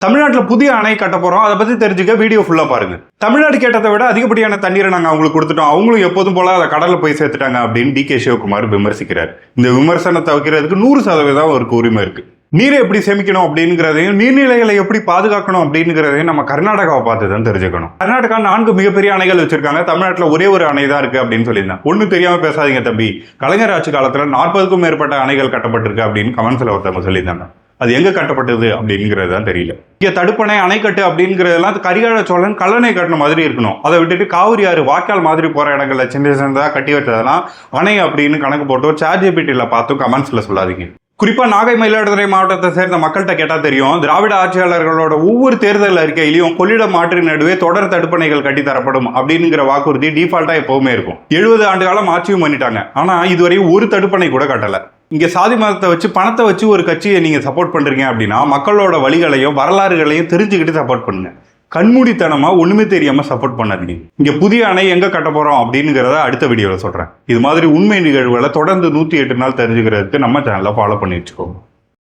தமிழ்நாட்டில் புதிய அணை கட்ட போறோம். அதை பத்தி தெரிஞ்சுக்க வீடியோ ஃபுல்லா பாருங்க. தமிழ்நாடு கேட்டதை விட அதிகப்படியான தண்ணீரை நாங்க அவங்களுக்கு கொடுத்துட்டோம், அவங்களும் எப்போதும் போல அதை கடல்ல போய் சேர்த்துட்டாங்க அப்படின்னு டி.கே. சிவகுமார் விமர்சிக்கிறார். இந்த விமர்சனத்தை வைக்கிறதுக்கு 100% அவருக்கு உரிமை இருக்கு. நீரை எப்படி சேமிக்கணும் அப்படிங்கிறதையும் நீர்நிலைகளை எப்படி பாதுகாக்கணும் அப்படிங்கிறதையும் நம்ம கர்நாடகாவை பார்த்து தான் தெரிஞ்சுக்கணும். கர்நாடகா 4 மிகப்பெரிய அணைகள் வச்சிருக்காங்க. தமிழ்நாட்டில் ஒரே ஒரு அணை தான் இருக்கு அப்படின்னு சொல்லியிருந்தாங்க. ஒன்னும் தெரியாம பேசாதீங்க தம்பி, கலைஞர் ஆட்சி காலத்துல 40க்கும் மேற்பட்ட அணைகள் கட்டப்பட்டிருக்கு அப்படின்னு கமெண்ட்ஸ்ல ஒருத்தவங்க சொல்லியிருந்தாங்க. அது எங்க கட்டப்பட்டது அப்படிங்கிறது தான் தெரியல. இங்க தடுப்பணை, அணைக்கட்டு அப்படிங்கிறதெல்லாம் கரிகால சோழன் கல்லணை கட்டின மாதிரி இருக்கணும். அதை விட்டுட்டு காவிரி ஆறு வாய்க்கால் மாதிரி போற இடங்கள்ல சின்ன சின்னதா கட்டி வச்சதெல்லாம் அணை அப்படின்னு கணக்கு போட்டு ChatGPT பார்த்தும் கமெண்ட்ஸ்ல சொல்லாதீங்க. குறிப்பா நாகை, மயிலாடுதுறை மாவட்டத்தை சேர்ந்த மக்கள்கிட்ட கேட்டா தெரியும், திராவிட ஆட்சியாளர்களோட ஒவ்வொரு தேர்தல் அறிக்கையிலையும் கொள்ளிடம் ஆற்றின் நடுவே தொடர் தடுப்பணைகள் கட்டி தரப்படும் அப்படிங்கிற வாக்குறுதி டிஃபால்ட்டா எப்பவுமே இருக்கும். 70 ஆண்டு காலம் ஆட்சியும் பண்ணிட்டாங்க. ஆனா இதுவரை ஒரு தடுப்பணை கூட கட்டல. இங்க சாதி மதத்தை வச்சு, பணத்தை வச்சு ஒரு கட்சியை நீங்க சப்போர்ட் பண்றீங்க அப்படின்னா மக்களோட வழிகளையும் வரலாறுகளையும் தெரிஞ்சுக்கிட்டு சப்போர்ட் பண்ணுங்க. கண்மூடித்தனமா ஒண்ணுமே தெரியாம சப்போர்ட் பண்ணாதீங்க. இங்க புதிய அணை எங்க கட்ட போறோம் அப்படிங்கிறத அடுத்த வீடியோல சொல்றேன். இது மாதிரி உண்மை நிகழ்வுகளை தொடர்ந்து 108 நாள் தெரிஞ்சுக்கிறதுக்கு நம்ம சேனலை ஃபாலோ பண்ணி வச்சுக்கோங்க.